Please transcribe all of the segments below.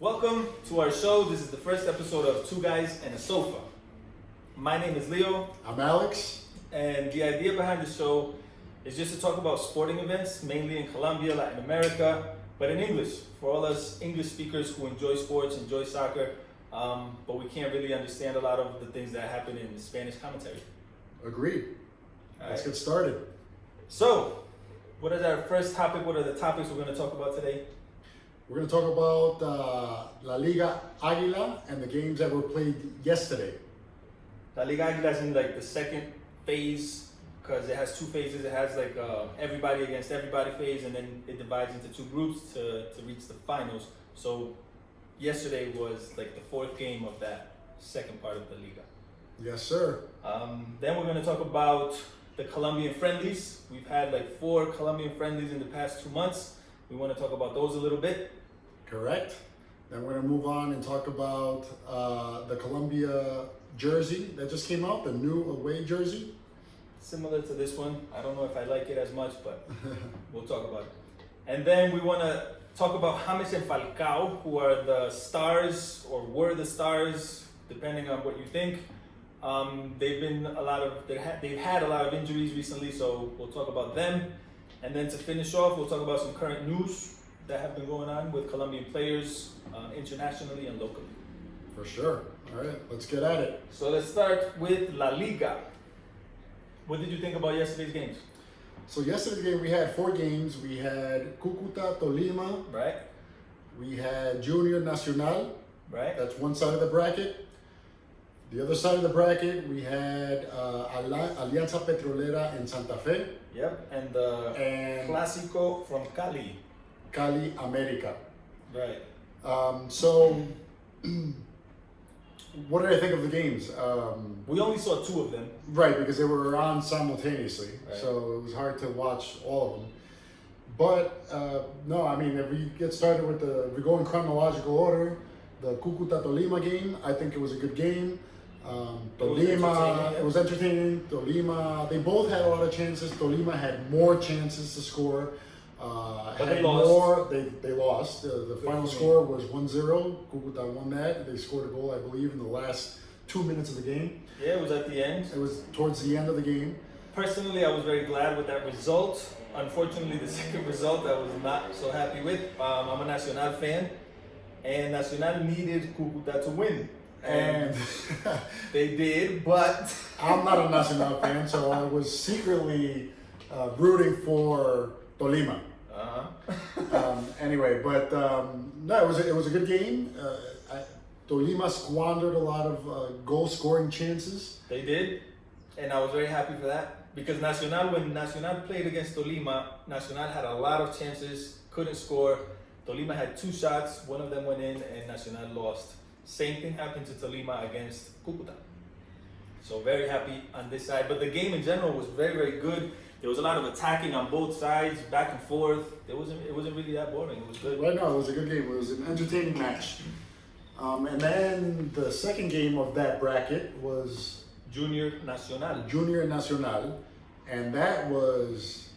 Welcome to our show. This is the first episode of Two Guys and a Sofa. My name is Leo. I'm Alex. And the idea behind the show is just to talk about sporting events, mainly in Colombia, Latin America, but in English, for all us English speakers who enjoy sports, enjoy soccer, but we can't really understand a lot of the things that happen in Spanish commentary. Agreed. Let's get started. So, what is our first topic? What are the topics we're going to talk about today? We're going to talk about La Liga Aguila and the games that were played yesterday. La Liga Aguila is in like the second phase because it has two phases. It has like everybody against everybody phase, and then it divides into two groups to reach the finals. So yesterday was like the fourth game of that second part of the Liga. Yes, sir. Then we're going to talk about the Colombian friendlies. We've had like 4 Colombian friendlies in the past 2 months. We want to talk about those a little bit. Correct. Then we're going to move on and talk about the Colombia jersey that just came out, the new away jersey. Similar to this one. I don't know if I like it as much, but we'll talk about it. And then we want to talk about James and Falcao, who are the stars, or were the stars, depending on what you think. They've had a lot of injuries recently, so we'll talk about them. And then to finish off, we'll talk about some current news that have been going on with Colombian players internationally and locally. For sure. All right, let's get at it. So let's start with La Liga. What did you think about yesterday's games? So yesterday's game, we had 4 games. We had Cúcuta Tolima. Right. We had Junior Nacional. Right. That's one side of the bracket. The other side of the bracket, we had Alianza Petrolera in Santa Fe. Yep, and the Clásico from Cali. Cali America. Right. So, what did I think of the games? We only saw 2 of them. Right, because they were on simultaneously, right. So it was hard to watch all of them. But no, I mean, if we get started with if we go in chronological order, the Cúcuta Tolima game, I think it was a good game. Tolima, it was entertaining. Tolima, they both had a lot of chances. Tolima had more chances to score. But they lost. They lost. The final score was 1-0. Cúcuta won that. They scored a goal, I believe, in the last 2 minutes of the game. Yeah, it was at the end. It was towards the end of the game. Personally, I was very glad with that result. Unfortunately, the second result I was not so happy with. I'm a Nacional fan, and Nacional needed Cúcuta to win. And they did, but I'm not a Nacional fan, so I was secretly rooting for Tolima. Anyway, but no, it was a good game. Tolima squandered a lot of goal-scoring chances. They did, and I was very happy for that because when Nacional played against Tolima, Nacional had a lot of chances, couldn't score. Tolima had 2 shots, one of them went in, and Nacional lost. Same thing happened to Tolima against Cúcuta. So very happy on this side. But the game in general was very, very good. There was a lot of attacking on both sides, back and forth. It wasn't really that boring. It was good. Right now, it was a good game. It was an entertaining match. And then the second game of that bracket was Junior Nacional. Junior Nacional. And that was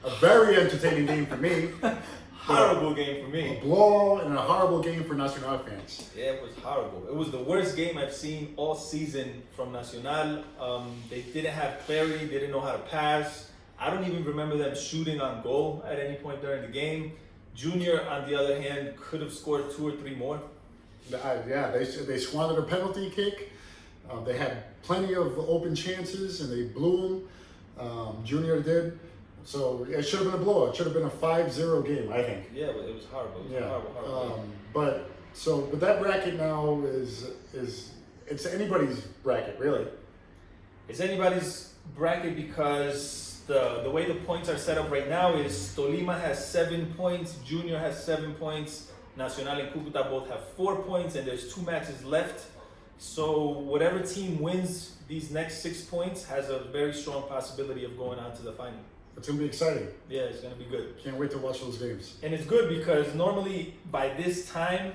a very entertaining game for me. Horrible game for me. A blowout and a horrible game for Nacional fans. Yeah, it was horrible. It was the worst game I've seen all season from Nacional. They didn't have clarity. They didn't know how to pass. I don't even remember them shooting on goal at any point during the game. Junior, on the other hand, could have scored 2 or 3 more. Yeah, they squandered a penalty kick. They had plenty of open chances, and they blew them. Junior did. So it should have been a blowout. It should have been a 5-0 game, I think. Yeah, but it was horrible. It was horrible. But that bracket now is it's anybody's bracket, really. It's anybody's bracket because the way the points are set up right now is Tolima has 7 points, Junior has 7 points, Nacional and Cúcuta both have 4 points, and there's 2 matches left. So whatever team wins these next 6 points has a very strong possibility of going on to the final. It's going to be exciting. Yeah, it's going to be good. Can't wait to watch those games. And it's good because normally by this time,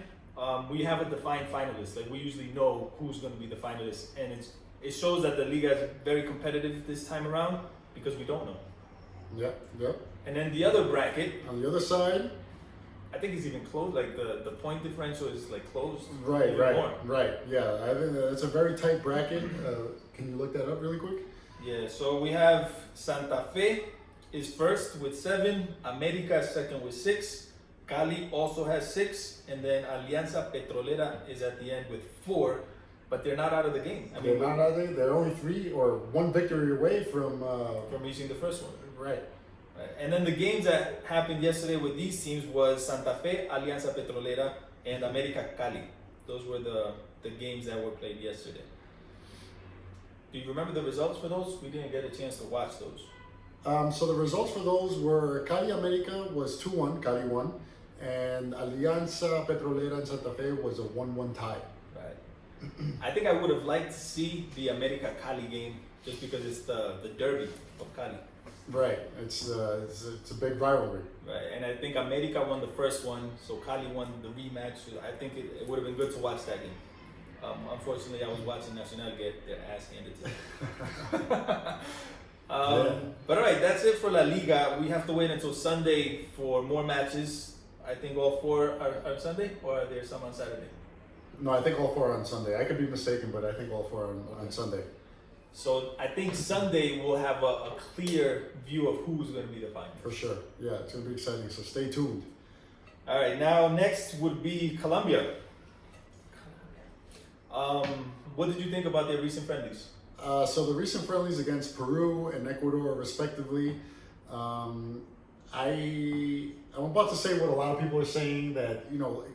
we have a defined finalist. Like we usually know who's going to be the finalist. And it shows that the Liga is very competitive this time around because we don't know. Yep. And then the other bracket. On the other side, I think it's even close. Like the point differential is like closed. Right, even right, more. right. Yeah, I think that's a very tight bracket. Can you look that up really quick? Yeah. So we have Santa Fe is first with 7. America is second with 6. Cali also has 6, and then Alianza Petrolera is at the end with 4. But they're not out of the game. I mean, They're not, are they? They're only 3 or 1 victory away from reaching the first one. right. Right. And then the games that happened yesterday with these teams was Santa Fe, Alianza Petrolera, and America Cali. Those were the games that were played yesterday. Do you remember the results for those? We didn't get a chance to watch those. So the results for those were Cali America was 2-1, Cali won, and Alianza Petrolera and Santa Fe was a 1-1 tie. Right. I think I would have liked to see the America Cali game just because it's the derby of Cali. Right, it's a big rivalry. Right, and I think America won the first one, so Cali won the rematch. I think it would have been good to watch that game. Unfortunately, I was watching Nacional get their ass handed to them. But all right, that's it for La Liga. We have to wait until Sunday for more matches. I think all 4 are Sunday, or are there some on Saturday? No, I think all 4 are on Sunday. I could be mistaken, but I think all 4 are on Sunday. So I think Sunday we'll have a clear view of who's going to be the final. For sure. Yeah, it's going to be exciting, so stay tuned. All right, now next would be Colombia. What did you think about their recent friendlies? So the recent friendlies against Peru and Ecuador, respectively, I'm about to say what a lot of people are saying, that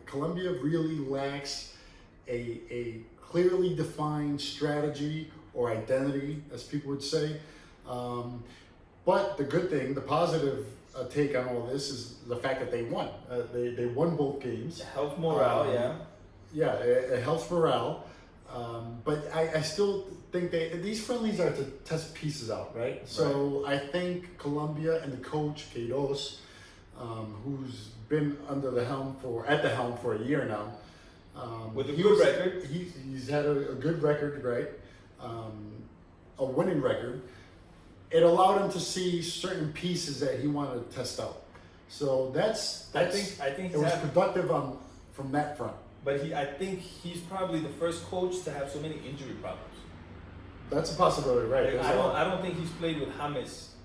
Colombia really lacks a clearly defined strategy or identity, as people would say. But the good thing, the positive take on all this is the fact that they won. They won both games. It helps morale, yeah. Yeah, it helps morale. But I still think these friendlies are to test pieces out, right? So I think Colombia and the coach, Queiroz, who's been at the helm for a year now. With a good record. He's had a good record, right? A winning record. It allowed him to see certain pieces that he wanted to test out. So I think it was productive from that front. But I think he's probably the first coach to have so many injury problems. That's a possibility, right? Like, I don't think he's played with James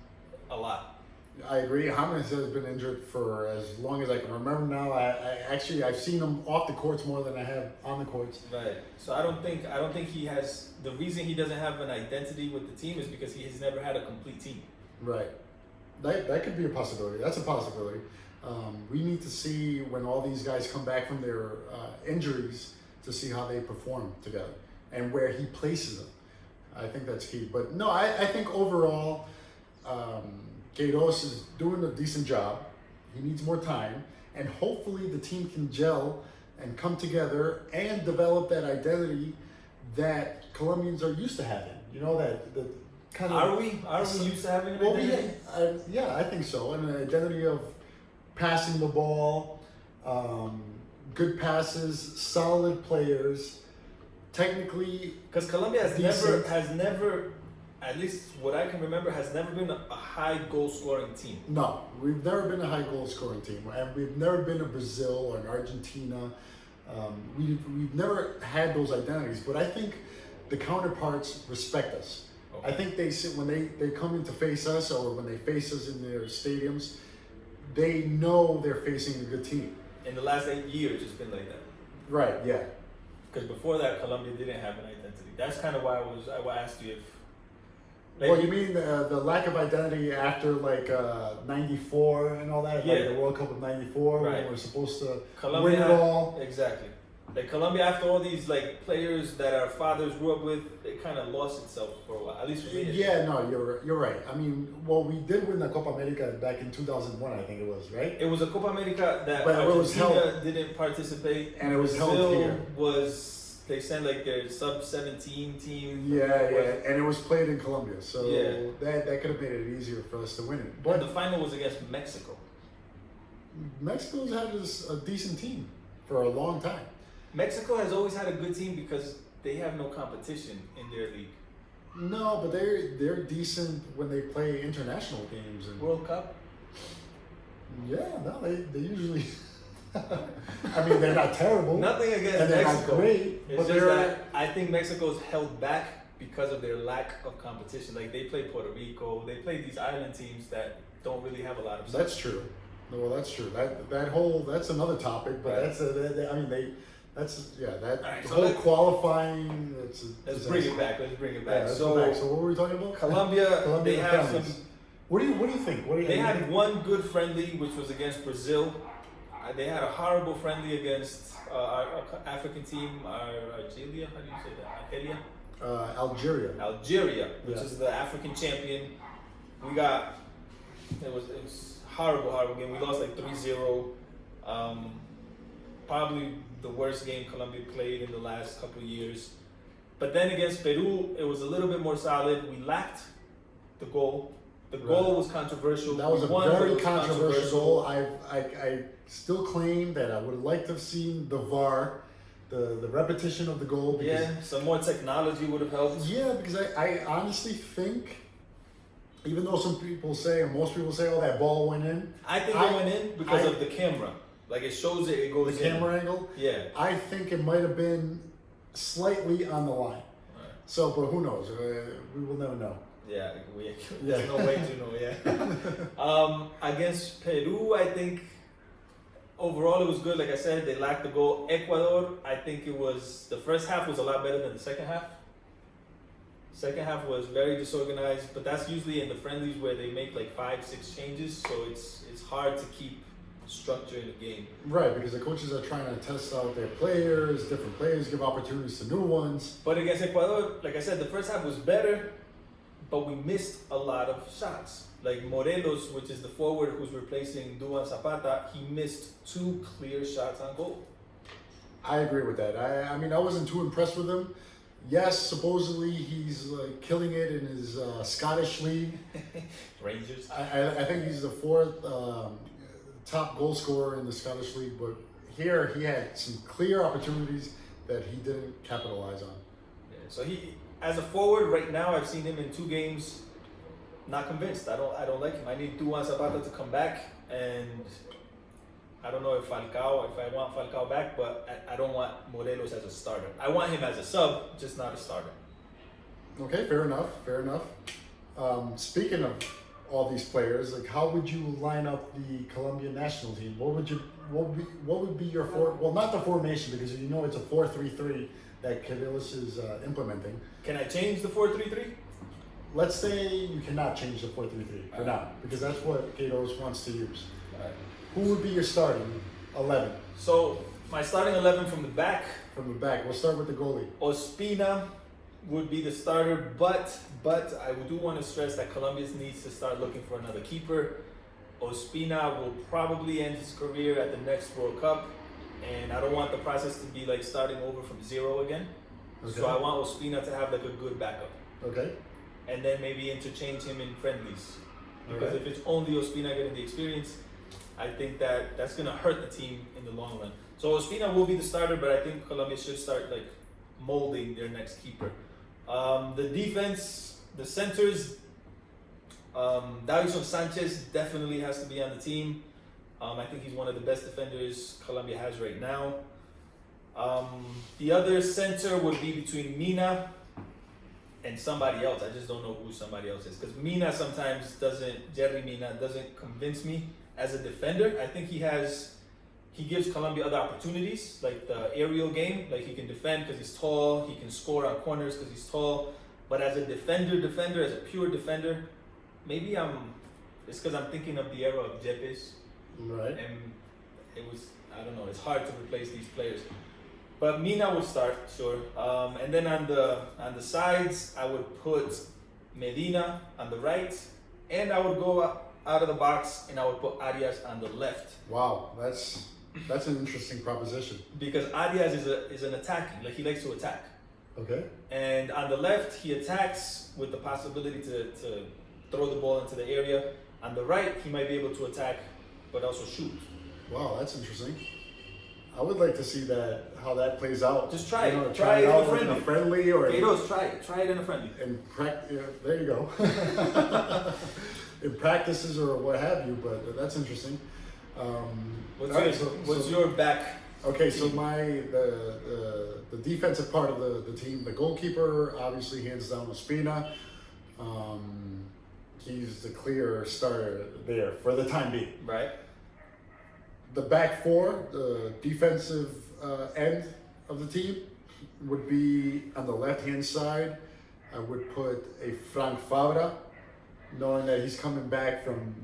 a lot. I agree. James has been injured for as long as I can remember now. I've seen him off the courts more than I have on the courts. Right. So I don't think he has. The reason he doesn't have an identity with the team is because he has never had a complete team. Right. That could be a possibility. That's a possibility. We need to see when all these guys come back from their injuries to see how they perform together and where he places them. I think that's key. But no, I think overall, Queiroz is doing a decent job. He needs more time, and hopefully the team can gel and come together and develop that identity that Colombians are used to having. That the kind of. Are we used to having an identity? Yeah, I think so. And an identity of passing the ball, good passes, solid players, technically. Because Colombia has never, at least what I can remember, has never been a high goal scoring team. No, we've never been a high goal scoring team, and we've never been a Brazil or an Argentina. We've never had those identities, but I think the counterparts respect us. Okay. I think when they come in to face us, or when they face us in their stadiums, they know they're facing a good team. In the last 8 years, it's been like that. Right, yeah. Because before that, Colombia didn't have an identity. That's kind of why I asked you if. Well, you mean the lack of identity after '94 and all that? Yeah. Like the World Cup of '94, right. when we're supposed to Colombia win it all. Exactly. Like Colombia, after all these players that our fathers grew up with, it kind of lost itself for a while. At least for me. Yeah, no, you're right. I mean, we did win the Copa America back in 2001, I think it was, right? It was a Copa America that Argentina didn't participate, and it was held here. They sent their sub-17 team. Yeah, and it was played in Colombia, so that could have made it easier for us to win it. But the final was against Mexico. Mexico's had a decent team for a long time. Mexico has always had a good team because they have no competition in their league. No, but they're decent when they play international games and World Cup. Yeah, no, they usually I mean, they're not terrible. Nothing against and they're Mexico. not great, It's but just they're. that I think Mexico's held back because of their lack of competition. Like they play Puerto Rico, they play these island teams that don't really have a lot of. That's true. Well, that's true. That's another topic, but Right. that Alright, so whole let's- qualifying. Let's bring it back. Let's bring it back. Yeah, let's so go back. So what were we talking about? Colombia, they and have families. some. What do you think? They had one good friendly, which was against Brazil. They had a horrible friendly against our African team, Algeria. How do you say that? Algeria. Algeria. Algeria, which Yeah. is the African champion. We got it was horrible game. We lost like 3-0. Probably the worst game Colombia played in the last couple of years. But then against Peru, it was a little bit more solid. We lacked the goal. The goal was controversial. That was We a won, but very it was controversial goal. I still claim that I would have liked to have seen the VAR, the repetition of the goal. Because, Yeah, some more technology would have helped. Yeah, because I honestly think, even though some people say, or most people say, oh, that ball went in. I think it went in because of the camera. Like it shows it goes The in. camera angle. Yeah. I think it might have been slightly on the line. Right. So, but who knows? We will never know. Yeah, there's no way to know. Yeah. Against Peru, I think overall it was good. Like I said, they lacked the goal. Ecuador, I think it was the first half was a lot better than the second half. Second half was very disorganized, but that's usually in the friendlies where they make like 5-6 changes, so it's hard to keep structure in the game. Right, because the coaches are trying to test out their players, different players, give opportunities to new ones. But against Ecuador, like I said, the first half was better, but we missed a lot of shots. Like Morelos, which is the forward who's replacing Duan Zapata, he missed 2 clear shots on goal. I agree with that. I mean, I wasn't too impressed with him. Yes, supposedly he's killing it in his Scottish league. Rangers. I think he's the 4th top goal scorer in the Scottish league, but here he had some clear opportunities that he didn't capitalize on. Yeah, so he, as a forward right now, I've seen him in 2 games. Not convinced. I don't like him. I need Duan Zapata to come back, and I don't know if I want Falcao back, but I don't want Morelos as a starter. I want him as a sub, just not a starter. Okay, fair enough. Speaking of all these players, like how would you line up the Colombian national team? What would be your not the formation, because you know it's a 4-3-3 that Kirilis is implementing. Can I change the 4-3-3? Let's say you cannot change the 4-3-3 for now, because that's what Queiroz wants to use. Who would be your starting 11? So my starting 11 from the back, From the back, we'll start with the goalie. Ospina would be the starter, but I do want to stress that Colombia needs to start looking for another keeper. Ospina will probably end his career at the next World Cup, and I don't want the process to be like starting over from 0 again. Okay. So I want Ospina to have like a good backup, Okay. and then maybe interchange him in friendlies. Because Alright. if it's only Ospina getting the experience, I think that's gonna hurt the team in the long run. So Ospina will be the starter, but I think Colombia should start like molding their next keeper. The defense, the centers, Davison Sanchez definitely has to be on the team. I think he's one of the best defenders Colombia has right now. The other center would be between Mina and somebody else. I just don't know who somebody else is, because Mina sometimes Jerry Mina doesn't convince me as a defender. I think he gives Colombia other opportunities, like the aerial game, like he can defend because he's tall, he can score on corners because he's tall. But as a defender, as a pure defender, maybe it's because I'm thinking of the era of Jepes, Right. and it was, I don't know, it's hard to replace these players. But Mina would start, sure. And then on the sides, I would put Medina on the right, and I would go out of the box and I would put Arias on the left. Wow, that's an interesting proposition. Because Arias is an attacking, like he likes to attack. Okay. And on the left, he attacks with the possibility to throw the ball into the area. On the right, he might be able to attack, but also shoot. Wow, that's interesting. I would like to see how that plays out. Just try it. You know, Try it in a out friendly. in a friendly or Queiroz, try it in a friendly. there you go. In practices or what have you, but that's interesting. What's your back? Okay, so the defensive part of the team, the goalkeeper, obviously hands down Ospina. He's the clear starter there for the time being. Right. The back four, the defensive end of the team, would be on the left-hand side. I would put a Frank Fabra, knowing that he's coming back from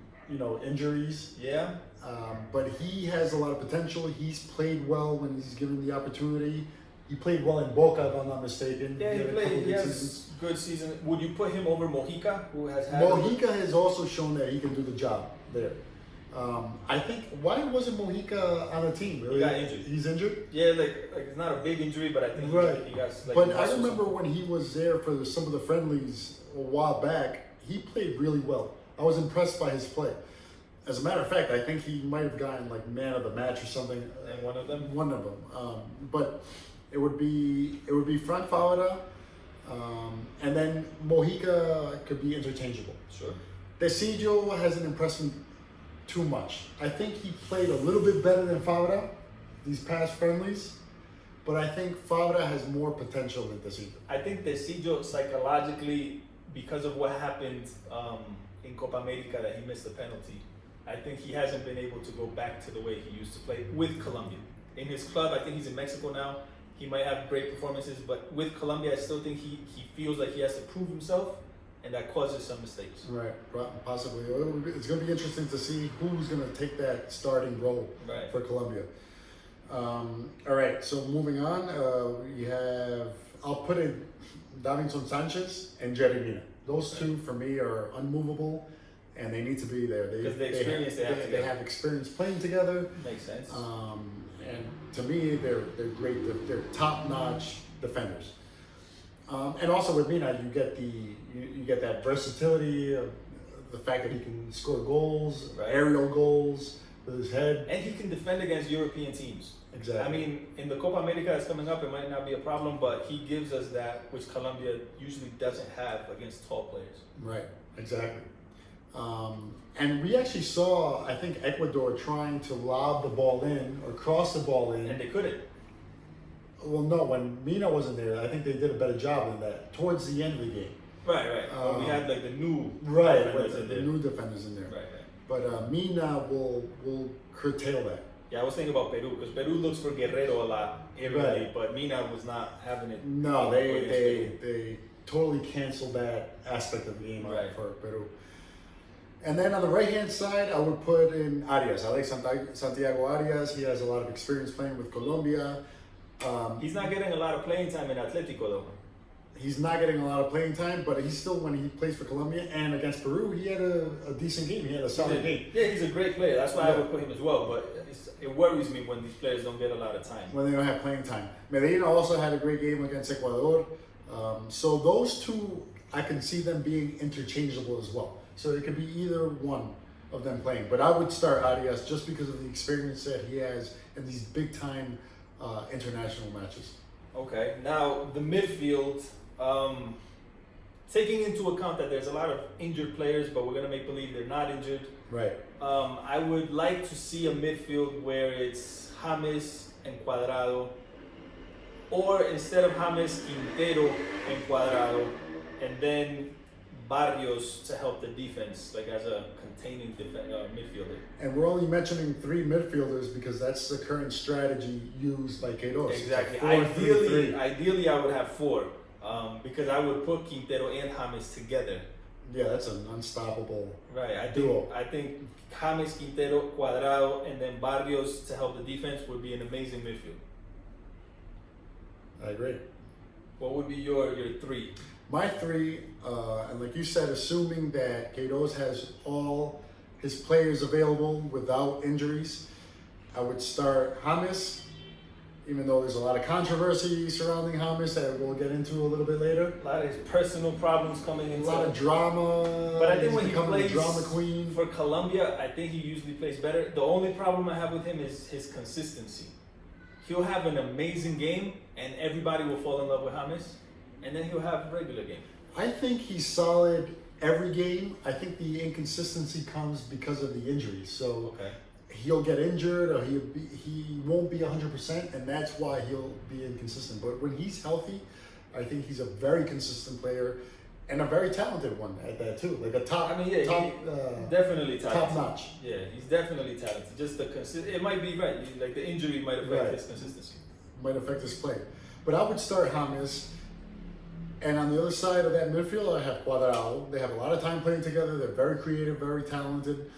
injuries. Yeah. But he has a lot of potential. He's played well when he's given the opportunity. He played well in Boca, if I'm not mistaken. Yeah, he has good season. Would you put him over Mojica, who has had? Mojica has also shown that he can do the job there. I think, why wasn't Mojica on the team? Really? He got injured. He's injured? Yeah, like it's not a big injury, but I think he got. But I remember when he was there for some of the friendlies a while back, he played really well. I was impressed by his play. As a matter of fact, I think he might have gotten like man of the match or something. And one of them. But it would be Frank Fabra, and then Mojica could be interchangeable. Sure. Desillo hasn't impressed me too much. I think he played a little bit better than Fabra these past friendlies, but I think Fabra has more potential than Desillo. I think Desillo psychologically, because of what happened in Copa America, that he missed the penalty. I think he hasn't been able to go back to the way he used to play with Colombia. In his club, I think he's in Mexico now. He might have great performances, but with Colombia, I still think he feels like he has to prove himself, and that causes some mistakes. Right, possibly. It's going to be interesting to see who's going to take that starting role for Colombia. All right, so moving on, we have, I'll put in Davinson Sanchez and Jerry Mina. Those two, for me, are unmovable, and they need to be there. Because they have experience playing together. Makes sense. And to me, they're great. They're top-notch defenders. And also with Mina, you get that versatility of the fact that he can score goals, aerial goals with his head, and he can defend against European teams. Exactly. I mean, in the Copa America that's coming up, it might not be a problem, but he gives us that which Colombia usually doesn't have against tall players. Right. Exactly. And we actually saw, I think, Ecuador trying to lob the ball in or cross the ball in. And they couldn't. Well, no, when Mina wasn't there, I think they did a better job than that towards the end of the game. Right. We had like the new defenders in there. Right. But Mina will curtail that. Yeah, I was thinking about Peru, because Peru looks for Guerrero a lot, but Mina was not having it. No, they totally canceled that aspect of the game for Peru. And then on the right-hand side, I would put in Arias. I like Santiago Arias. He has a lot of experience playing with Colombia. He's not getting a lot of playing time in Atletico, though. He's not getting a lot of playing time, but he's still, when he plays for Colombia and against Peru, he had a decent game. He had a solid game. Yeah, he's a great player. That's why I would put him as well. But it worries me when these players don't get a lot of time. When they don't have playing time. Medellin also had a great game against Ecuador. So those two, I can see them being interchangeable as well. So it could be either one of them playing. But I would start Arias just because of the experience that he has in these big-time international matches. Okay. Now, the midfield, taking into account that there's a lot of injured players, but we're going to make believe they're not injured. Right. I would like to see a midfield where it's James and Cuadrado, or instead of James, Quintero and Cuadrado, and then Barrios to help the defense, like as a containing midfielder. And we're only mentioning 3 midfielders because that's the current strategy used by Queiroz. Exactly. 4-3-3. Ideally, I would have 4, because I would put Quintero and James together. Yeah, that's an unstoppable duo. I think James, Quintero, Cuadrado, and then Barrios to help the defense would be an amazing midfield. I agree. What would be your 3? My 3, and like you said, assuming that Queiroz has all his players available without injuries, I would start James, even though there's a lot of controversy surrounding James that we'll get into a little bit later. A lot of his personal problems coming into a lot of drama. But I think when he plays drama queen for Colombia, I think he usually plays better. The only problem I have with him is his consistency. He'll have an amazing game, and everybody will fall in love with James. And then he'll have a regular game. I think he's solid every game. I think the inconsistency comes because of the injuries. So he'll get injured or he won't be 100%, and that's why he'll be inconsistent. But when he's healthy, I think he's a very consistent player and a very talented one at that too. Like a top, definitely talented. Top notch. Yeah, he's definitely talented. Just the it might be right. Like the injury might affect his consistency. Might affect his play. But I would start James. And on the other side of that midfield, I have Cuadrado. They have a lot of time playing together. They're very creative, very talented.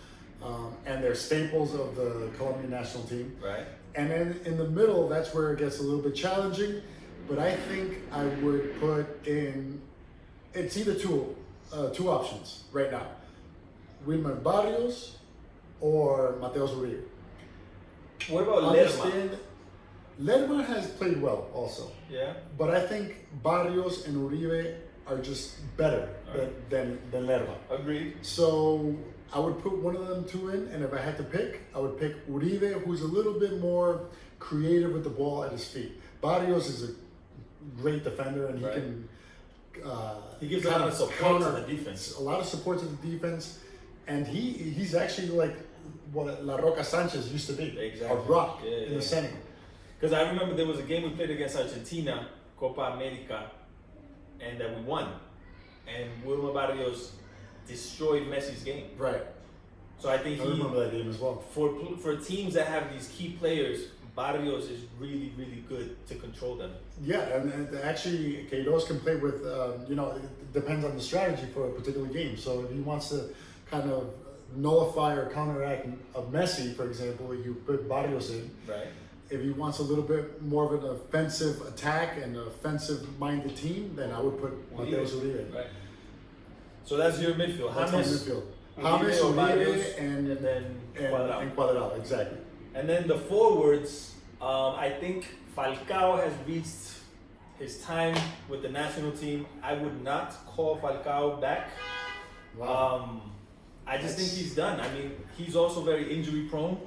And they're staples of the Colombian national team. Right. And then in the middle, that's where it gets a little bit challenging. But I think I would put in, it's either two options right now. Wilmer Barrios or Mateus Uribe. What about Lerma? Lerma has played well also. Yeah. But I think Barrios and Uribe are just better than Lerma. Agreed. So I would put one of them two in, and if I had to pick, I would pick Uribe, who's a little bit more creative with the ball at his feet. Barrios is a great defender, and he gives a lot of support to the defense. A lot of support to the defense, and he's actually like what La Roca Sanchez used to be, a rock in the center. Because I remember there was a game we played against Argentina, Copa America, and that we won. And Wilmer Barrios destroyed Messi's game. Right. So I think I remember that game as well. For teams that have these key players, Barrios is really, really good to control them. Yeah, and actually, Queiroz can play with, it depends on the strategy for a particular game. So if he wants to kind of nullify or counteract a Messi, for example, you put Barrios in. Right. If he wants a little bit more of an offensive attack and an offensive-minded team, then I would put Mateus Uribe. Right. So that's your midfield. That's my midfield. James, Uribe, and then Cuadrado, exactly. And then the forwards, I think Falcao has reached his time with the national team. I would not call Falcao back. Wow. I just think he's done. I mean, he's also very injury prone.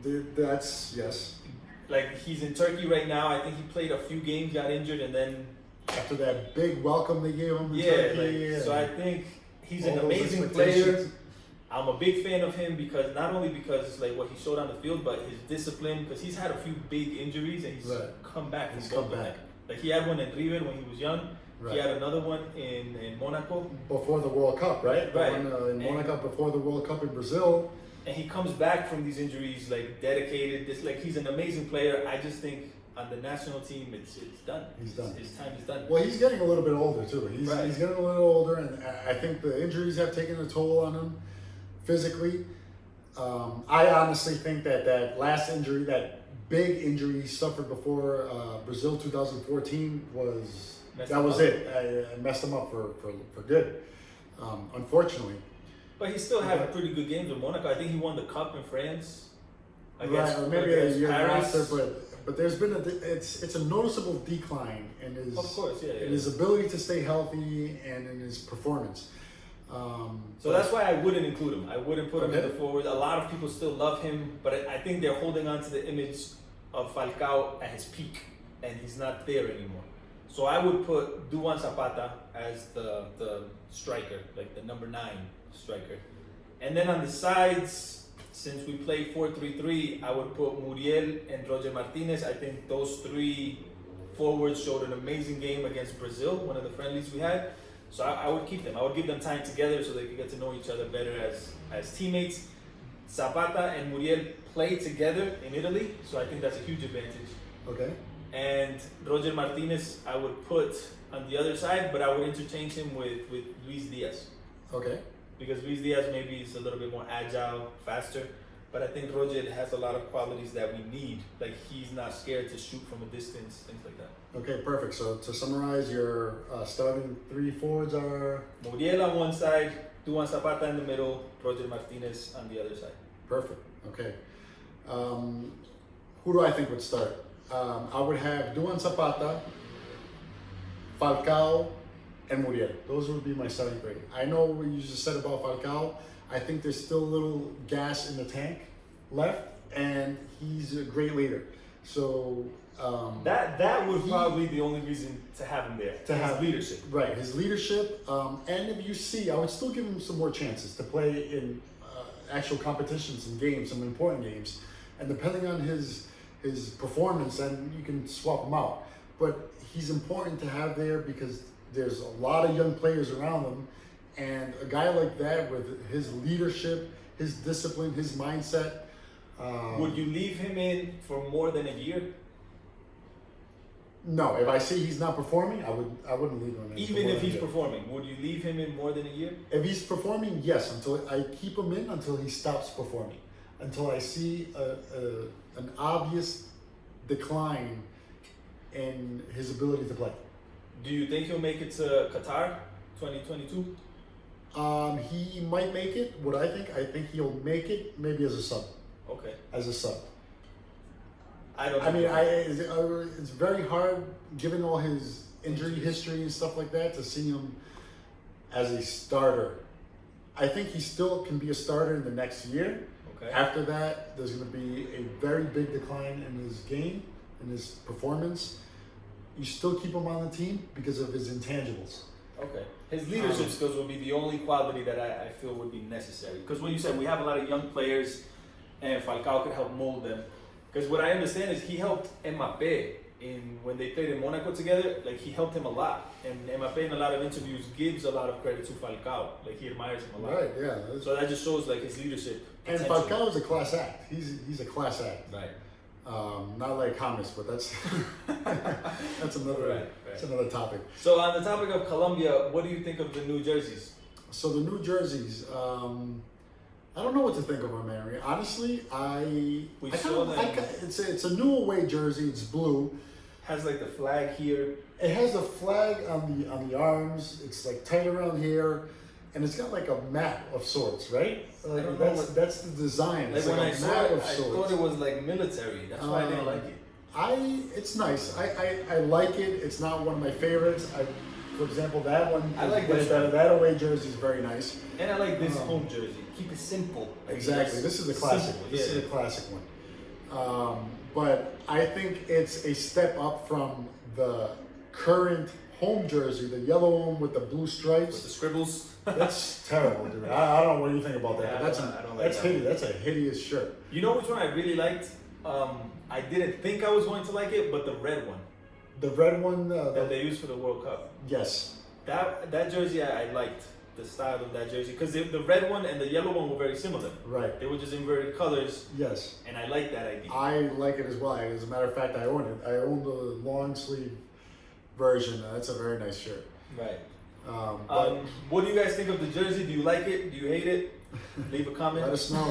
Yes. Like, he's in Turkey right now. I think he played a few games, got injured, and then after that big welcome they gave him in Turkey. So I think he's an amazing player. I'm a big fan of him because not only because like what he showed on the field, but his discipline. Because he's had a few big injuries and he's come back. He's come back. Like he had one in River when he was young. Right. He had another one in Monaco before the World Cup, right? Right. In Monaco before the World Cup in Brazil. And he comes back from these injuries like dedicated. He's an amazing player. I just think on the national team, it's done. He's done. His time is done. Well, he's getting a little bit older too. He's getting a little older, and I think the injuries have taken a toll on him physically. I honestly think that last injury, that big injury he suffered before Brazil 2014 was it. I messed him up for good, unfortunately. But he still had pretty good games with Monaco. I think he won the cup in France. Right, or maybe a year after, but there's been it's a noticeable decline in his in his ability to stay healthy and in his performance. So that's why I wouldn't include him. I wouldn't put him in the forward. A lot of people still love him, but I think they're holding on to the image of Falcao at his peak, and he's not there anymore. So I would put Duan Zapata as the striker, like the number 9 striker. And then on the sides, since we play 4-3-3, I would put Muriel and Roger Martinez. I think those 3 forwards showed an amazing game against Brazil, one of the friendlies we had. So I would keep them. I would give them time together so they could get to know each other better as teammates. Zapata and Muriel play together in Italy, so I think that's a huge advantage. Okay. And Roger Martinez, I would put on the other side, but I would interchange him with Luis Diaz. Okay. Because Luis Diaz maybe is a little bit more agile, faster, but I think Roger has a lot of qualities that we need. Like he's not scared to shoot from a distance, things like that. Okay, perfect. So to summarize, your starting 3 forwards are Muriel on one side, Duan Zapata in the middle, Roger Martinez on the other side. Perfect. Okay. Who do I think would start? I would have Duan Zapata, Falcao, and Muriel. Those would be my starting 3. I know what you just said about Falcao. I think there's still a little gas in the tank left, and he's a great leader. So that would probably be the only reason to have him there. To have leadership. Right, his leadership. And if you see, I would still give him some more chances to play actual competitions and games, some important games, and depending on his performance, then you can swap him out. But he's important to have there because there's a lot of young players around him, and a guy like that with his leadership, his discipline, his mindset. Would you leave him in for more than a year? No, if I see he's not performing, I wouldn't leave him in. Even if he's performing, would you leave him in more than a year? If he's performing, yes. Until I keep him in until he stops performing, until I see an obvious decline in his ability to play. Do you think he'll make it to Qatar 2022? He might make it. What I think he'll make it maybe as a sub. Okay. As a sub. I don't. It's very hard, given all his injury history and stuff like that, to see him as a starter. I think he still can be a starter in the next year. Okay. After that, there's going to be a very big decline in his game, in his performance. You still keep him on the team because of his intangibles. Okay. His leadership skills will be the only quality that I feel would be necessary. Because when you said we have a lot of young players, and Falcao could help mold them. Because what I understand is he helped Mbappé when they played in Monaco together. Like, he helped him a lot, and Mbappé in a lot of interviews gives a lot of credit to Falcao. Like, he admires him a lot. Right. Yeah. So that just shows like his leadership. And Falcao is a class act. He's a class act. Right. Not like James, but that's that's another Right. that's another topic. So on the topic of Colombia, what do you think of the new jerseys? So the new jerseys, I don't know what to think of them, Mary. Honestly, it's a new away jersey. It's blue. Has like the flag here. It has a flag on the arms. It's like tight around here, and it's got like a map of sorts, right? Like that's the design. Like it's when like I a saw map it, of I sorts. thought it was like military. That's why I didn't like it. It's nice. I like it. It's not one of my favorites. For example, that one. I like way this better. one. That away jersey is very nice. And I like this home jersey. Keep it simple. Like, Exactly. This is a classic. Simple, This is a classic one. But I think it's a step up from the current home jersey, the yellow one with the blue stripes. With the scribbles. That's terrible, dude. I don't know what you think about that. Yeah, But I don't like that's that hideous. That's a hideous shirt. You know which one I really liked? I didn't think I was going to like it, but the red one The red one. that they used for the World Cup. Yes. That jersey I liked the style of that jersey because the red one and the yellow one were very similar. Right. They were just inverted colors, Yes. and I like that idea. I like it as well. As a matter of fact, I own it. I own the long sleeve version. That's a very nice shirt. Right. But What do you guys think of the jersey? Do you like it? Do you hate it? Leave a comment. let us know.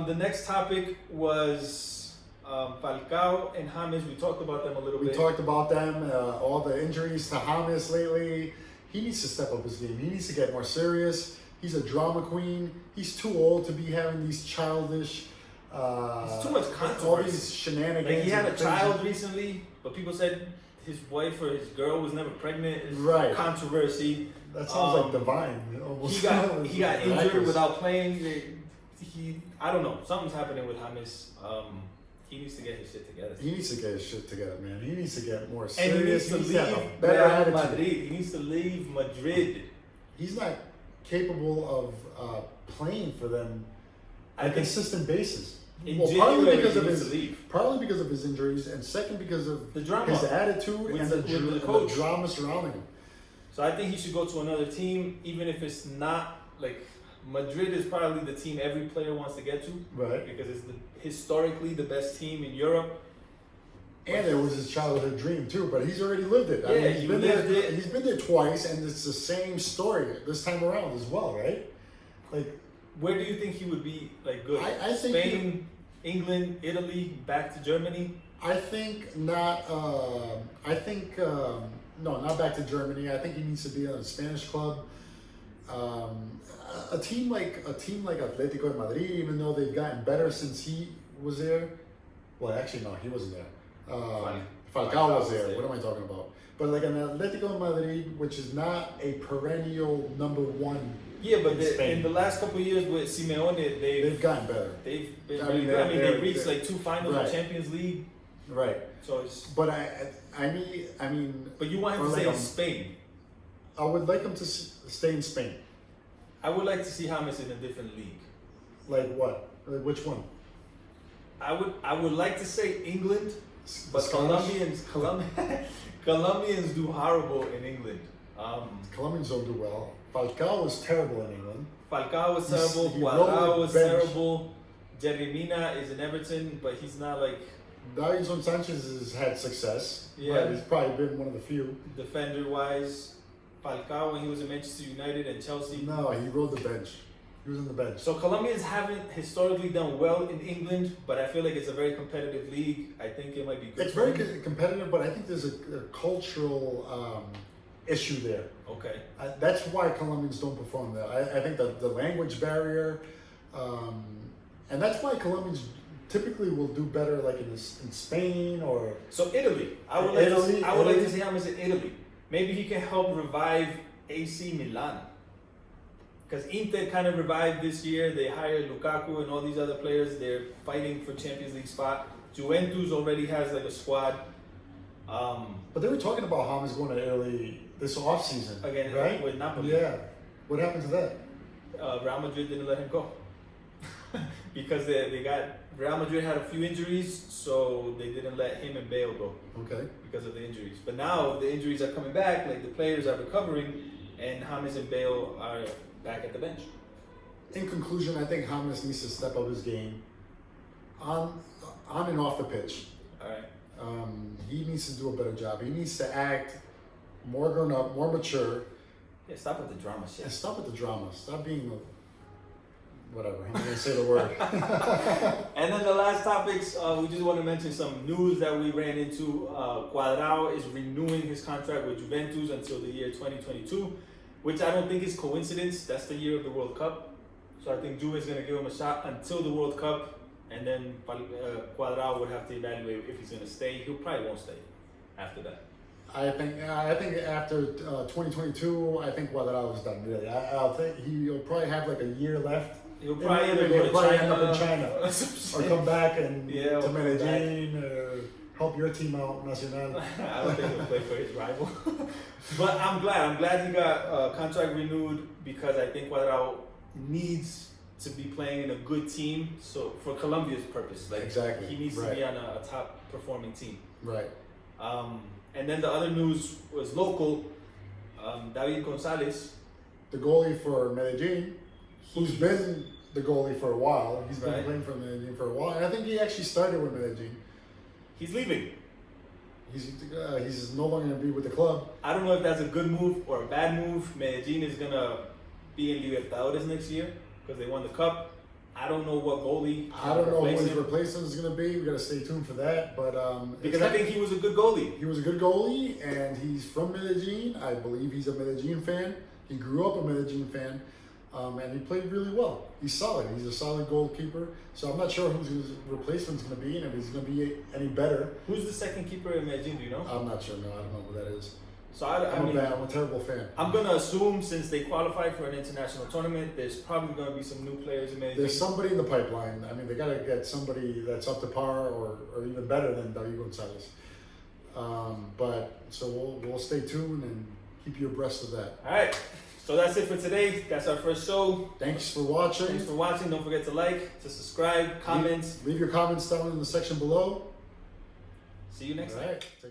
The next topic was Falcao and James. We talked about them a little We bit. talked about them, all the injuries to James lately. He needs to step up his game. He needs to get more serious. He's a drama queen. He's too old to be having these childish. It's too much controversy. All these shenanigans. Like, he had a and crazy- child recently, but people said his wife or his girl was never pregnant. It's Right. Controversy. That sounds like divine. Almost. He got injured Miraculous. without playing. I don't know. Something's happening with James. He needs to get his shit together. He needs to get his shit together, man. He needs to get more And serious. he needs to to have leave a better Real attitude. Madrid. He needs to leave Madrid. He's not capable of playing for them I on a think consistent basis. in Well, January he needs to leave. partly because of his injuries, and second because of The drama. his attitude With and the the coach. drama surrounding him. So I think he should go to another team, even if it's not like Madrid is probably the team every player wants to get to Right. because it's historically the best team in Europe. And it was his childhood dream too, but he's already lived it. Yeah, he's he been lived there. it. He's been there twice, and it's the same story this time around as well, right? Like, Where do you think he would be like good? I think Spain, England, Italy, back to Germany. I think not. No, not back to Germany. I think he needs to be on a Spanish club. A team like Atletico de Madrid, even though they've gotten better since he was there. Well, actually, no, he wasn't there. Falcao was there. What am I talking about? But like an Atletico de Madrid, which is not a perennial number one. Yeah, but in Spain. in the last couple of years with Simeone, They've gotten better. they've been. I Really mean, good. I mean, they're- they reached they're- like 2 finals right. of Champions League. Right. So it's. But I mean, But you want him or to like stay in a- Spain. I would like him to stay in Spain. I would like to see James in a different league. Like what? Like which one? I would like to say England, but Scottish? Colombians do horrible in England. Colombians don't do well. Falcao was terrible in England. Falcao was terrible. He Cuadrado rolled was bench. terrible. Jerry Mina is in Everton, but he's not like Davinson Sanchez has had success. Yeah. Right? He's probably been one of the few. defender wise. Falcao when he was in Manchester United and Chelsea. No, he rode the bench. He was on the bench. So Colombians haven't historically done well in England, but I feel like it's a very competitive league. I think it might be good. It's for very them. competitive, but I think there's a cultural issue there. Okay. That's why Colombians don't perform there. I think the language barrier, and that's why Colombians typically will do better like in Spain or So Italy, I would Italy, like to see James in Italy. Maybe he can help revive AC Milan. Because Inter kind of revived this year. They hired Lukaku and all these other players. They're fighting for Champions League spot. Juventus already has like a squad. But they were talking about James going to Italy this offseason. Again, right? with Napoli. Yeah. What happened to that? Real Madrid didn't let him go. Because they got Real Madrid had a few injuries, so they didn't let him and Bale go Okay. because of the injuries. But now the injuries are coming back, like the players are recovering, and James and Bale are back at the bench. In conclusion, I think James needs to step up his game on and off the pitch. All right. He needs to do a better job. He needs to act more grown up, more mature, Yeah, stop with the drama shit. and stop with the drama. Stop being whatever. I'm not gonna say the word. And then the last topics, we just want to mention some news that we ran into. Cuadrado is renewing his contract with Juventus until the year 2022, which I don't think is coincidence. That's the year of the World Cup. So I think Juve is going to give him a shot until the World Cup, and then Cuadrado would have to evaluate if he's going to stay. He probably won't stay after that. I think after 2022, I think Cuadrado is done. Really, I think he'll probably have like a year left. He'll probably either He'll go to probably China, end up in China or come back and Yeah, to or come Medellin or help your team out, Nacional. I don't think he'll play for his rival. But I'm glad he got a contract renewed because I think Cuadrado needs to be playing in a good team. So for Colombia's purpose, like Exactly, he needs to right. be on a top performing team. Right. And then the other news was local. Gonzalez, The goalie for Medellin, who's been the goalie for a while. He's been Right. playing for Medellin for a while. And I think he actually started with Medellin. he's leaving. He's no longer going to be with the club. I don't know if that's a good move or a bad move. Medellin is gonna be in Libertadores next year because they won the cup. I don't know what goalie. I don't know who replace his him, replacement is going to be. We got to stay tuned for that. But because I think he was a good goalie. he was a good goalie, and he's from Medellin. I believe he's a Medellin fan. He grew up a Medellin fan, and he played really well. He's solid. He's a solid goalkeeper. So I'm not sure who his replacement's going to be, and if he's going to be any better. Who's the second keeper in Medellin? Do you know? I'm not sure. No, I don't know who that is. So I I'm mean, a terrible fan. I'm gonna assume since they qualified for an international tournament, there's probably gonna be some new players in Medellin. There's somebody in the pipeline. I mean, they got to get somebody that's up to par or even better than David Gonzalez. But so we'll stay tuned and keep you abreast of that. All right. So that's it for today. That's our first show. Thanks for watching. Thanks for watching. Don't forget to like, to subscribe, comments. Leave your comments down in the section below. See you next All time. right. Take care.